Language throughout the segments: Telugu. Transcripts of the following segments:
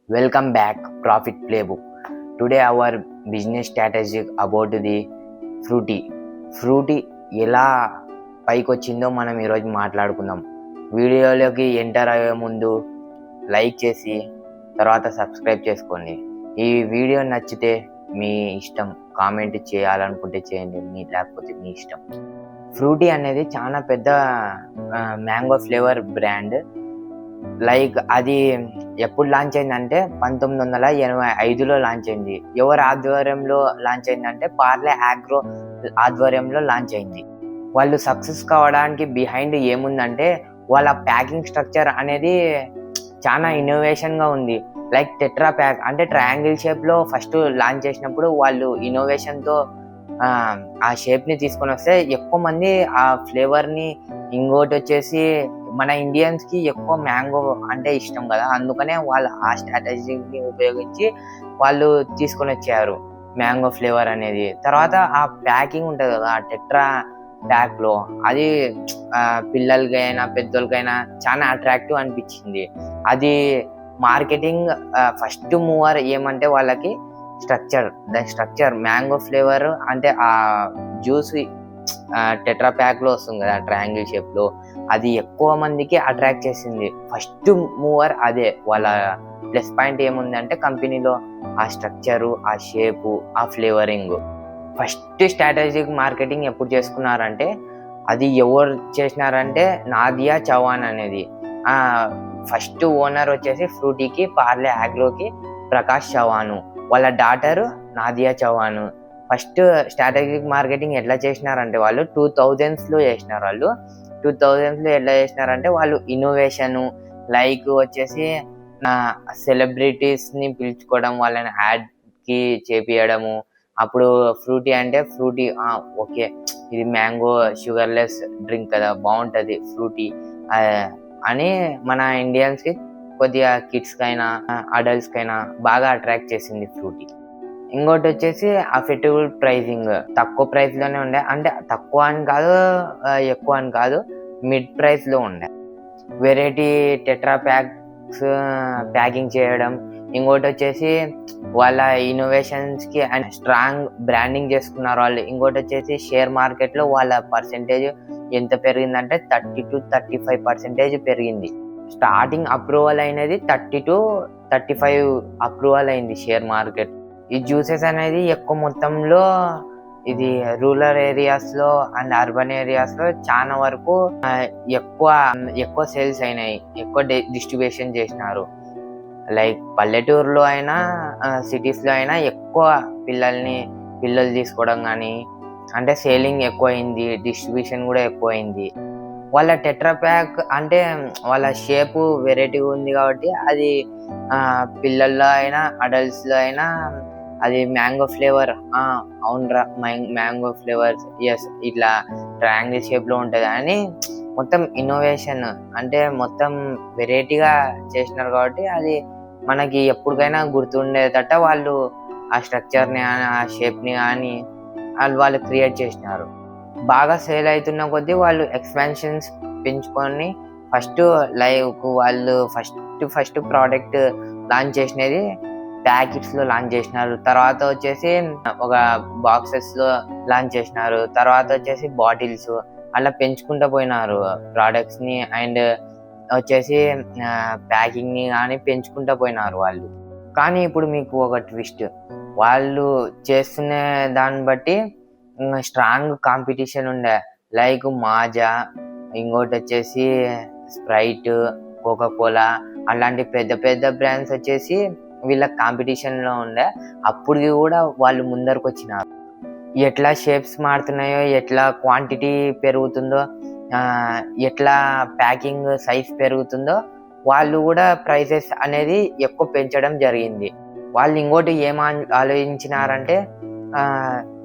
Welcome back, Profit Playbook. Today our business strategy about the Frooti ఎలా పైకి వచ్చిందో మనం ఈరోజు మాట్లాడుకుందాం. వీడియోలోకి ఎంటర్ అయ్యే ముందు లైక్ చేసి తర్వాత సబ్స్క్రైబ్ చేసుకోండి. ఈ వీడియో నచ్చితే మీ ఇష్టం, కామెంట్ చేయాలనుకుంటే చేయండి, లేకపోతే మీ ఇష్టం. ఫ్రూటీ అనేది చాలా పెద్ద మ్యాంగో ఫ్లేవర్ బ్రాండ్. లైక్ అది ఎప్పుడు లాంచ్ అయిందంటే 1985లో లాంచ్ అయింది. ఎవరి ఆధ్వర్యంలో లాంచ్ అయిందంటే పార్లే ఆగ్రో ఆధ్వర్యంలో లాంచ్ అయింది. వాళ్ళు సక్సెస్ కావడానికి బిహైండ్ ఏముందంటే వాళ్ళ ప్యాకింగ్ స్ట్రక్చర్ అనేది చాలా ఇన్నోవేషన్గా ఉంది. లైక్ టెట్రా ప్యాక్ అంటే ట్రయాంగిల్ షేప్లో ఫస్ట్ లాంచ్ చేసినప్పుడు వాళ్ళు ఇన్నోవేషన్తో ఆ షేప్ని తీసుకొని వస్తే ఎక్కువ మంది ఆ ఫ్లేవర్ని, ఇంకోటి వచ్చేసి మన ఇండియన్స్కి ఎక్కువ మ్యాంగో అంటే ఇష్టం కదా, అందుకనే వాళ్ళు ఆ స్ట్రాటజీని ఉపయోగించి వాళ్ళు తీసుకొని వచ్చారు మ్యాంగో ఫ్లేవర్ అనేది. తర్వాత ఆ ప్యాకింగ్ ఉంటుంది కదా, ఆ టెట్రా ప్యాక్లో అది పిల్లలకైనా పెద్దోళ్ళకైనా చాలా అట్రాక్టివ్ అనిపించింది. అది మార్కెటింగ్ ఫస్ట్ మూవర్ ఏమంటే వాళ్ళకి దాని స్ట్రక్చర్ మ్యాంగో ఫ్లేవర్ అంటే ఆ జ్యూస్ టెట్రా ప్యాక్లో వస్తుంది కదా ట్రయాంగిల్ షేప్లో, అది ఎక్కువ మందికి అట్రాక్ట్ చేసింది. ఫస్ట్ మూవర్ అదే. వాళ్ళ ప్లస్ పాయింట్ ఏముందంటే కంపెనీలో ఆ స్ట్రక్చరు, ఆ షేపు, ఆ ఫ్లేవరింగ్. ఫస్ట్ స్ట్రాటజిక్ మార్కెటింగ్ ఎప్పుడు చేసుకున్నారంటే అది ఎవరు చేసినారంటే నాదియా చౌహాన్ అనేది. ఫస్ట్ ఓనర్ వచ్చేసి ఫ్రూటీకి, పార్లే ఆగ్రోకి ప్రకాష్ చౌహాన్, వాళ్ళ daughter Nadia Chauhan. First strategic marketing ఎట్లా చేసినారంటే వాళ్ళు 2000స్లో చేసినారు. వాళ్ళు 2000స్లో ఎట్లా చేసినారంటే వాళ్ళు ఇన్నోవేషను, లైక్ వచ్చేసి సెలబ్రిటీస్ని పిలుచుకోవడం, వాళ్ళని యాడ్కి చేపియడము. అప్పుడు ఫ్రూటీ అంటే ఫ్రూటీ ఓకే ఇది మ్యాంగో షుగర్లెస్ డ్రింక్ కదా, బాగుంటుంది ఫ్రూటీ అని మన ఇండియన్స్కి, కొద్దిగా కిడ్స్కైనా అడల్ట్స్కైనా బాగా అట్రాక్ట్ చేసింది ఫ్రూటీ. ఇంకోటి వచ్చేసి అఫోర్డబుల్ ప్రైజింగ్, తక్కువ ప్రైస్లోనే ఉండే, అంటే తక్కువ అని కాదు ఎక్కువ అని కాదు, మిడ్ ప్రైస్లో ఉండే. వెరైటీ టెట్రా ప్యాకింగ్ చేయడం. ఇంకోటి వచ్చేసి వాళ్ళ ఇన్నోవేషన్స్కి అండ్ స్ట్రాంగ్ బ్రాండింగ్ చేసుకున్నారు వాళ్ళు. ఇంకోటి వచ్చేసి షేర్ మార్కెట్లో వాళ్ళ పర్సెంటేజ్ ఎంత పెరిగిందంటే 30-35% పెరిగింది. స్టార్టింగ్ అప్రూవల్ అయినది 30-35 అప్రూవల్ అయింది షేర్ మార్కెట్. ఈ జ్యూసెస్ అనేది ఎక్కువ మొత్తంలో ఇది రూరల్ ఏరియాస్లో అండ్ అర్బన్ ఏరియాస్లో చాలా వరకు ఎక్కువ సేల్స్ అయినాయి, ఎక్కువ డిస్ట్రిబ్యూషన్ చేసినారు. లైక్ పల్లెటూరులో అయినా సిటీస్లో అయినా ఎక్కువ పిల్లలు తీసుకోవడం కానీ, అంటే సేలింగ్ ఎక్కువైంది, డిస్ట్రిబ్యూషన్ కూడా ఎక్కువైంది. వాళ్ళ టెట్రా ప్యాక్ అంటే వాళ్ళ షేపు వెరైటీగా ఉంది కాబట్టి అది పిల్లల్లో అయినా అడల్ట్స్లో అయినా అది మ్యాంగో ఫ్లేవర్, అవునరా మ్యాంగో ఫ్లేవర్ ఎస్ ఇట్లా ట్రయాంగిల్ షేప్లో ఉంటుంది అని మొత్తం ఇన్నోవేషన్ అంటే మొత్తం వెరైటీగా చేసినారు కాబట్టి అది మనకి ఎప్పటికైనా గుర్తుండేటట్టు వాళ్ళు ఆ స్ట్రక్చర్ని కానీ ఆ షేప్ని కానీ వాళ్ళు క్రియేట్ చేసినారు. బాగా సేల్ అవుతున్న కొద్దీ వాళ్ళు ఎక్స్పాన్షన్స్ పెంచుకొని వాళ్ళు ఫస్ట్ ప్రోడక్ట్ లాంచ్ చేసినది ప్యాకెట్స్లో లాంచ్ చేసినారు. తర్వాత వచ్చేసి ఒక బాక్సెస్లో లాంచ్ చేసినారు. తర్వాత వచ్చేసి బాటిల్స్, అలా పెంచుకుంటూ పోయినారు ప్రోడక్ట్స్ని అండ్ వచ్చేసి ప్యాకింగ్ని కానీ పెంచుకుంటూ పోయినారు వాళ్ళు. కానీ ఇప్పుడు మీకు ఒక ట్విస్ట్, వాళ్ళు చేస్తున్న దాన్ని బట్టి స్ట్రాంగ్ కాంపిటీషన్ ఉండే. లైక్ మాజా, ఇంకోటి వచ్చేసి స్ప్రైట్, కోకోకోలా అలాంటి పెద్ద పెద్ద బ్రాండ్స్ వచ్చేసి వీళ్ళ కాంపిటీషన్లో ఉండే. అప్పుడు కూడా వాళ్ళు ముందరకు వచ్చినారు. ఎట్లా షేప్స్ మారుతున్నాయో, ఎట్లా క్వాంటిటీ పెరుగుతుందో, ఎట్లా ప్యాకింగ్ సైజ్ పెరుగుతుందో వాళ్ళు కూడా ప్రైసెస్ అనేది ఎక్కువ పెంచడం జరిగింది. వాళ్ళు ఇంకోటి ఏం ఆలోచించినారంటే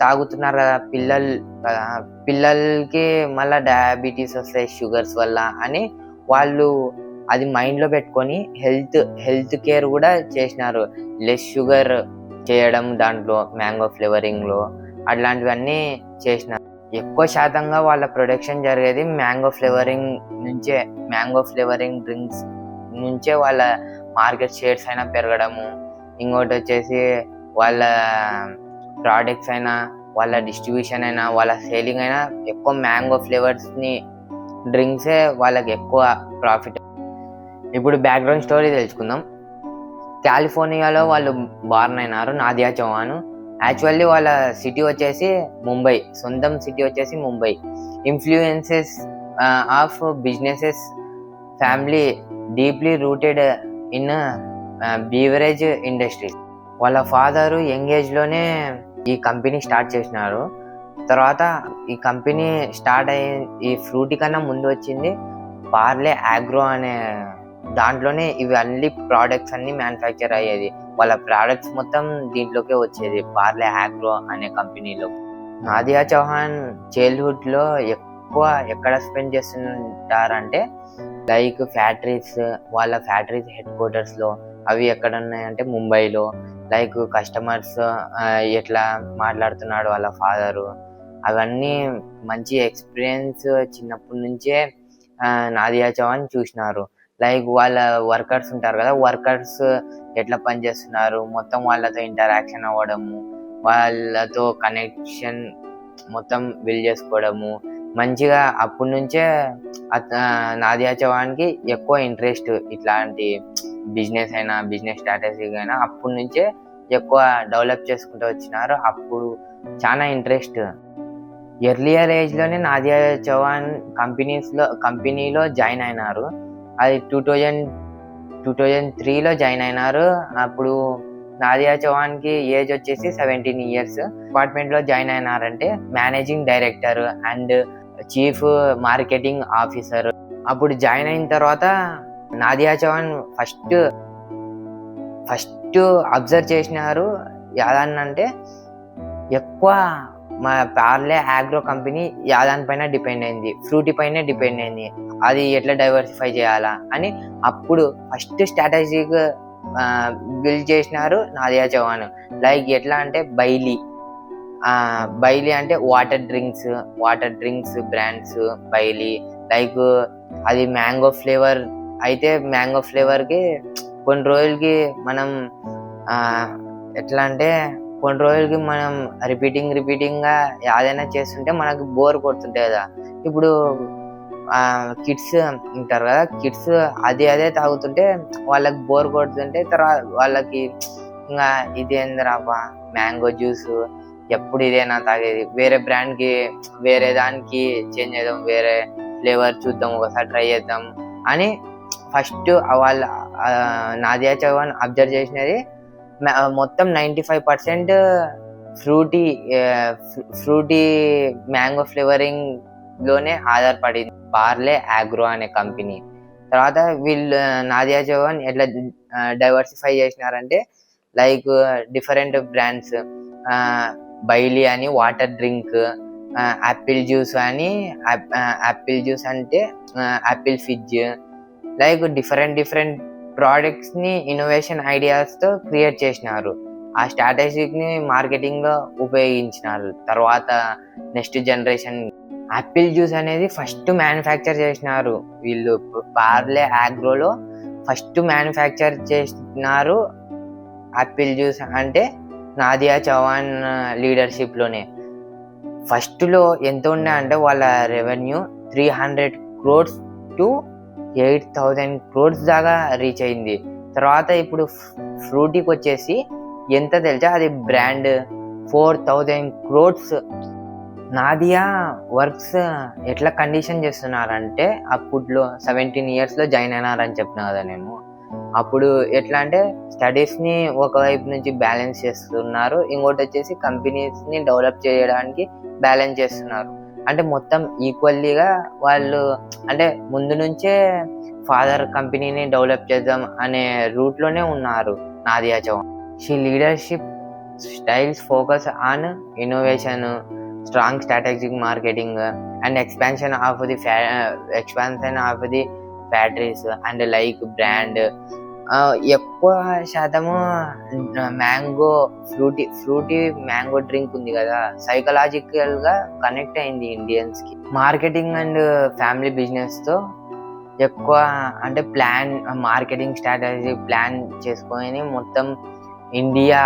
తాగుతున్నారు కదా పిల్లలకి మళ్ళీ డయాబెటీస్ వస్తాయి షుగర్స్ వల్ల అని వాళ్ళు అది మైండ్లో పెట్టుకొని హెల్త్ కేర్ కూడా చేసినారు. లెస్ షుగర్ చేయడం దాంట్లో మ్యాంగో ఫ్లేవరింగ్లో అట్లాంటివన్నీ చేసినారు. ఎక్కువ శాతంగా వాళ్ళ ప్రొడక్షన్ జరిగేది మ్యాంగో ఫ్లేవరింగ్ డ్రింక్స్ నుంచే వాళ్ళ మార్కెట్ షేర్స్ అయినా పెరగడము, ఇంకోటి వచ్చేసి వాళ్ళ ప్రోడక్ట్స్ అయినా, వాళ్ళ డిస్ట్రిబ్యూషన్ అయినా, వాళ్ళ సేలింగ్ అయినా ఎక్కువ మ్యాంగో ఫ్లేవర్స్ని డ్రింక్సే వాళ్ళకి ఎక్కువ ప్రాఫిట్. ఇప్పుడు బ్యాక్గ్రౌండ్ స్టోరీ తెలుసుకుందాం. కాలిఫోర్నియాలో వాళ్ళు బార్న్ అయినారు, నాదియా చౌహాన్. యాక్చువల్లీ వాళ్ళ సిటీ వచ్చేసి ముంబై, సొంతం సిటీ వచ్చేసి Mumbai. Influences of businesses family deeply rooted in beverage industries. వాళ్ళ ఫాదరు యంగ్ ఏజ్లోనే ఈ కంపెనీ స్టార్ట్ చేసినారు. తర్వాత ఈ కంపెనీ స్టార్ట్ అయ్యి ఈ ఫ్రూటీ కన్నా ముందు వచ్చింది పార్లే ఆగ్రో అనే దాంట్లోనే ఇవి అన్ని ప్రోడక్ట్స్ అన్ని మ్యానుఫ్యాక్చర్ అయ్యేది. వాళ్ళ ప్రోడక్ట్స్ మొత్తం దీంట్లోకే వచ్చేది, పార్లే ఆగ్రో అనే కంపెనీలో. నాదియా చౌహాన్ చైల్డ్హుడ్లో ఎక్కువ ఎక్కడ స్పెండ్ చేస్తుంటారంటే లైక్ ఫ్యాక్టరీస్, వాళ్ళ ఫ్యాక్టరీస్ హెడ్ క్వార్టర్స్లో. అవి ఎక్కడ ఉన్నాయంటే ముంబైలో. లైక్ కస్టమర్స్ ఎట్లా మాట్లాడుతున్నాడు వాళ్ళ ఫాదరు, అవన్నీ మంచి ఎక్స్పీరియన్స్ చిన్నప్పటి నుంచే నాదియా చౌహాన్ చూసినారు. లైక్ వాళ్ళ వర్కర్స్ ఉంటారు కదా, వర్కర్స్ ఎట్లా పనిచేస్తున్నారు, మొత్తం వాళ్ళతో ఇంటరాక్షన్ అవ్వడము, వాళ్ళతో కనెక్షన్ మొత్తం బిల్డ్ చేసుకోవడము మంచిగా. అప్పటి నుంచే నాదియా చౌహాన్కి ఎక్కువ ఇంట్రెస్ట్, ఇట్లాంటి బిజినెస్ అయినా బిజినెస్ స్ట్రాటజీ అయినా అప్పటి నుంచే ఎక్కువ డెవలప్ చేసుకుంటూ వచ్చినారు. అప్పుడు చాలా ఇంట్రెస్ట్. ఎర్లియర్ ఏజ్లోనే నాదియా చౌహాన్ కంపెనీలో జాయిన్ అయినారు. అది 2003లో జాయిన్ అయినారు. అప్పుడు నాదియా చౌహాన్కి ఏజ్ వచ్చేసి 17 years. డిపార్ట్మెంట్లో జాయిన్ అయినారంటే managing director and chief marketing officer. అప్పుడు జాయిన్ అయిన తర్వాత నాదియా చౌహాన్ ఫస్ట్ అబ్జర్వ్ చేసినారు యాదాన్నంటే ఎక్కువ మా పార్లే ఆగ్రో కంపెనీ యాదాన్ పైన డిపెండ్ అయింది, ఫ్రూటీ పైన డిపెండ్ అయింది. అది ఎట్లా డైవర్సిఫై చేయాలా అని అప్పుడు ఫస్ట్ స్ట్రాటజీగా బిల్డ్ చేసినారు నాదియా చౌహాన్. లైక్ ఎట్లా అంటే బైలీ అంటే water drinks brands Bailey. Like అది మ్యాంగో ఫ్లేవర్ అయితే మ్యాంగో ఫ్లేవర్కి కొన్ని రోజులకి మనం ఎట్లా అంటే కొన్ని రోజులకి మనం రిపీటింగ్గా ఏదైనా చేస్తుంటే మనకు బోర్ కొడుతుంటాయి కదా. ఇప్పుడు కిడ్స్ ఉంటారు కదా, కిడ్స్ అదే తాగుతుంటే వాళ్ళకి బోర్ కొడుతుంటే తర్వాత వాళ్ళకి ఇంకా ఇదేంద్రాబా మ్యాంగో జ్యూస్ ఎప్పుడు ఇదేనా తాగేది, వేరే బ్రాండ్కి వేరే దానికి చేంజ్ చేద్దాం, వేరే ఫ్లేవర్ చూద్దాం, ఒకసారి ట్రై చేద్దాం అని ఫస్ట్ వాళ్ళ నాదియా చౌహాన్ అబ్జర్వ్ చేసినది. మొత్తం 95% ఫ్రూటీ మ్యాంగో ఫ్లేవరింగ్ లోనే ఆధారపడింది పార్లే ఆగ్రో అనే కంపెనీ. తర్వాత వీళ్ళు నాదియా చౌహాన్ ఎట్లా డైవర్సిఫై చేసినారంటే లైక్ డిఫరెంట్ బ్రాండ్స్, బైలీ అని వాటర్ డ్రింక్, యాపిల్ జ్యూస్ అంటే యాపిల్ ఫిజ్. లైక్ డిఫరెంట్ ప్రోడక్ట్స్ని ఇన్నోవేషన్ ఐడియాస్తో క్రియేట్ చేసినారు. ఆ స్ట్రాటజీని మార్కెటింగ్లో ఉపయోగించినారు. తర్వాత నెక్స్ట్ జనరేషన్ యాపిల్ జ్యూస్ అనేది ఫస్ట్ మ్యానుఫ్యాక్చర్ చేసినారు వీళ్ళు. పార్లే ఆగ్రోలో ఫస్ట్ మ్యానుఫ్యాక్చర్ చేసినారు యాపిల్ జ్యూస్ అంటే నాదియా చౌహాన్ లీడర్షిప్లోనే. ఫస్ట్లో ఎంత ఉండే అంటే వాళ్ళ రెవెన్యూ 300 crores to 8,000 crores దాకా రీచ్ అయింది. తర్వాత ఇప్పుడు ఫ్రూటీకి వచ్చేసి ఎంత తెలుసా, అది బ్రాండ్ 4,000 crores. నాదియా వర్క్స్ ఎట్లా కండిషన్ చేస్తున్నారంటే అప్పట్లో 17 years జాయిన్ అయినారని చెప్పిన కదా నేను. అప్పుడు ఎట్లా అంటే స్టడీస్ని ఒకవైపు నుంచి బ్యాలెన్స్ చేస్తున్నారు, ఇంకోటి వచ్చేసి కంపెనీస్ని డెవలప్ చేయడానికి బ్యాలెన్స్ చేస్తున్నారు. అంటే మొత్తం ఈక్వల్లీగా వాళ్ళు అంటే ముందు నుంచే ఫాదర్ కంపెనీని డెవలప్ చేద్దాం అనే రూట్లోనే ఉన్నారు Nadia Chauhan. She leadership styles focus on innovation, strong strategic marketing and expansion of the factories and like brand. ఎక్కువ శాతము మ్యాంగో ఫ్రూటీ మ్యాంగో డ్రింక్ ఉంది కదా, సైకలాజికల్ గా కనెక్ట్ అయింది ఇండియన్స్ కి. మార్కెటింగ్ అండ్ ఫ్యామిలీ బిజినెస్ తో ఎక్కువ అంటే మార్కెటింగ్ స్ట్రాటజీ ప్లాన్ చేసుకొని మొత్తం ఇండియా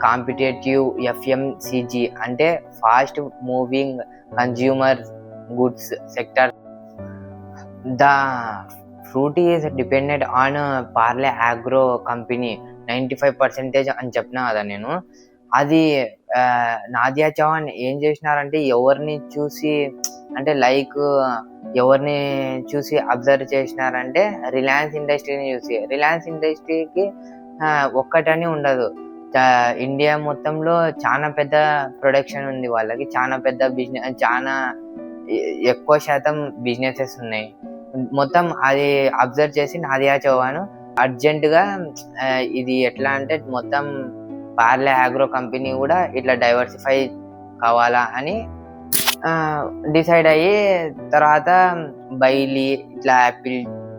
కాంపిటేటివ్ FMCG అంటే fast moving consumer goods sector. The Frooti is dependent on Parle Agro company 95% అని చెప్పినా కదా నేను. అది నాదియా చౌహాన్ ఏం చేసినారంటే ఎవరిని చూసి అబ్జర్వ్ చేసినారంటే రిలయన్స్ ఇండస్ట్రీకి ఒక్కటని ఉండదు, ఇండియా మొత్తంలో చాలా పెద్ద ప్రొడక్షన్ ఉంది వాళ్ళకి, చాలా పెద్ద బిజినెస్, చాలా ఎక్కువ శాతం బిజినెసెస్ ఉన్నాయి. మొత్తం అది అబ్జర్వ్ చేసి నాదియా చౌహాన్ అర్జెంటుగా ఇది ఎట్లా అంటే మొత్తం పార్లే ఆగ్రో కంపెనీ కూడా ఇట్లా డైవర్సిఫై కావాలా అని డిసైడ్ అయ్యి తర్వాత బైలీ ఇట్లా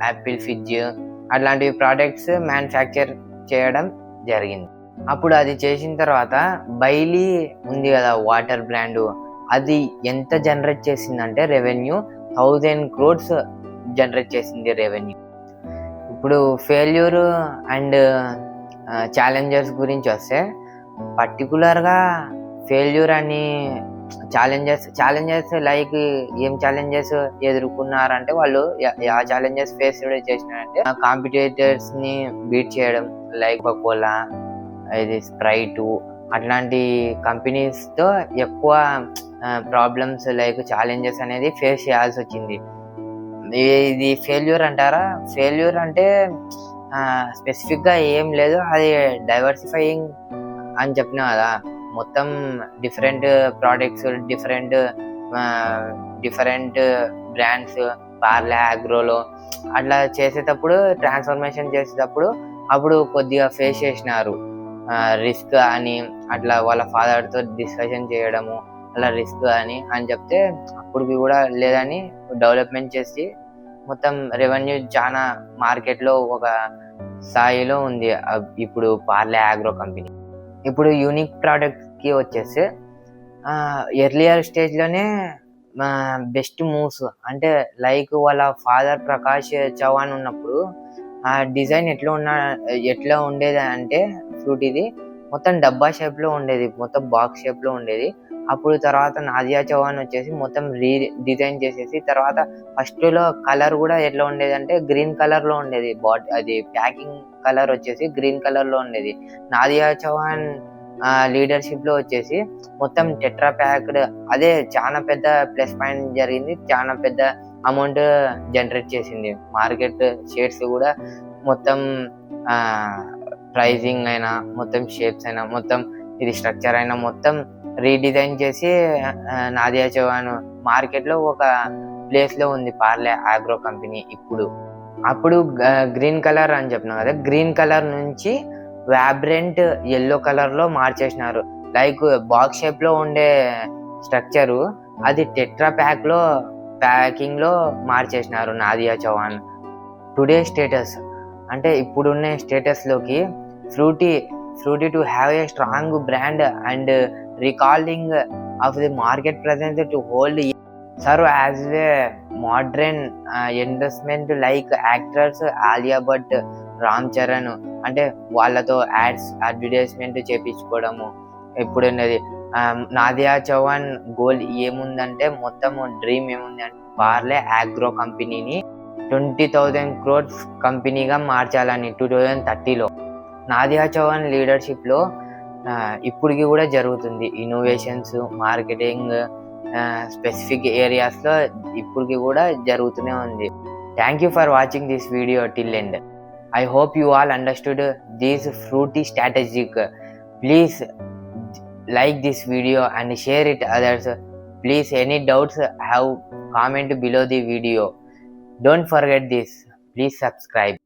యాపిల్ ఫిజ్ అట్లాంటి ప్రోడక్ట్స్ మ్యానుఫ్యాక్చర్ చేయడం జరిగింది. అప్పుడు అది చేసిన తర్వాత బైలీ ఉంది కదా వాటర్ బ్రాండ్, అది ఎంత జనరేట్ చేసిందంటే రెవెన్యూ 1000 crores జనరేట్ చేసింది రెవెన్యూ. ఇప్పుడు ఫెయిల్యూర్ అండ్ ఛాలెంజర్స్ గురించి వస్తే పర్టికులర్గా ఫెయిల్యూర్ అని ఛాలెంజెస్ లైక్ ఏం ఛాలెంజెస్ ఎదుర్కొన్నారంటే వాళ్ళు ఆ ఛాలెంజెస్ ఫేస్ చేసినారంటే కాంపిటేటర్స్ ని బీట్ చేయడం, లైక్ కోకోలా, ఇది స్ప్రైట్ అట్లాంటి కంపెనీస్ తో ఎక్కువ ప్రాబ్లమ్స్ లైక్ ఛాలెంజెస్ అనేది ఫేస్ చేయాల్సి వచ్చింది. ఇది ఫెయిల్యూర్ అంటారా? ఫెయిల్యూర్ అంటే స్పెసిఫిక్ గా ఏం లేదు, అది డైవర్సిఫైయింగ్ అని చెప్పినా కదా, మొత్తం different products, different brands Parle ఆగ్రోలో అట్లా చేసేటప్పుడు, ట్రాన్స్ఫర్మేషన్ చేసేటప్పుడు అప్పుడు కొద్దిగా ఫేస్ చేసినారు రిస్క్ అని. అట్లా వాళ్ళ ఫాదర్ తో డిస్కషన్ చేయడము, అలా రిస్క్ అని చెప్తే అప్పటికి కూడా లేదని డెవలప్మెంట్ చేసి మొత్తం రెవెన్యూ చాలా మార్కెట్లో ఒక స్థాయిలో ఉంది ఇప్పుడు పార్లే ఆగ్రో కంపెనీ. ఇప్పుడు యూనిక్ ప్రోడక్ట్ కి వచ్చేసి ఎర్లియర్ స్టేజ్ లోనే బెస్ట్ మూవ్స్ అంటే లైక్ వాళ్ళ ఫాదర్ ప్రకాష్ చౌహాన్ ఉన్నప్పుడు ఆ డిజైన్ ఎట్లా ఉండేది అంటే ఫ్రూటీది మొత్తం డబ్బా షేప్ లో ఉండేది, మొత్తం బాక్స్ షేప్ లో ఉండేది. అప్పుడు తర్వాత నాదియా చౌహాన్ వచ్చేసి మొత్తం డిజైన్ చేసేసి తర్వాత ఫస్ట్ లో కలర్ కూడా ఎట్లా ఉండేది అంటే గ్రీన్ కలర్ లో ఉండేది, అది ప్యాకింగ్ కలర్ వచ్చేసి గ్రీన్ కలర్ లో ఉండేది. నాదియా చౌహాన్ లీడర్షిప్ లో వచ్చేసి మొత్తం టెట్రా ప్యాక్డ్, అదే చాలా పెద్ద ప్లస్ పాయింట్ జరిగింది, చాలా పెద్ద అమౌంట్ జనరేట్ చేసింది. మార్కెట్ షేర్స్ కూడా మొత్తం ప్రైజింగ్ అయినా, మొత్తం షేప్స్ అయినా, మొత్తం ఇది స్ట్రక్చర్ అయినా మొత్తం రీడిజైన్ చేసి నాదియా చౌహాన్ మార్కెట్ లో ఒక ప్లేస్ లో ఉంది పార్లే ఆగ్రో కంపెనీ. అప్పుడు గ్రీన్ కలర్ అని చెప్పినా కదా, గ్రీన్ కలర్ నుంచి వైబ్రెంట్ ఎల్లో కలర్ లో మార్చేసినారు. లైక్ బాక్స్ షేప్ లో ఉండే స్ట్రక్చరు అది టెట్రా ప్యాకింగ్ లో మార్చేసినారు నాదియా చౌహాన్. టుడే స్టేటస్ అంటే ఇప్పుడున్న స్టేటస్ లోకి Frooti to have a strong brand and recalling of the market presence to hold serve as a modern endorsement like actors Alia Bhatt, Ram Charan అంటే వాళ్ళతో అడ్వర్టైజ్మెంట్ చేపించుకోవడము. ఇప్పుడున్నది నాదియా చౌహాన్ గోల్ ఏముందంటే, మొత్తం డ్రీమ్ ఏముంది అంటే పార్లే ఆగ్రో కంపెనీని 20,000 crores కంపెనీగా మార్చాలని 2030లో. నాదియా చౌహాన్ లీడర్షిప్ లో ఇప్పటికి కూడా జరుగుతుంది ఇన్నోవేషన్స్, మార్కెటింగ్, స్పెసిఫిక్ ఏరియాస్ లో ఇప్పటికి కూడా జరుగుతూనే ఉంది. Thank you for watching this video till end. I hope you all understood this fruity strategic. Please like this video and share it others. Please, any doubts have comment below the video. Don't forget this. Please subscribe.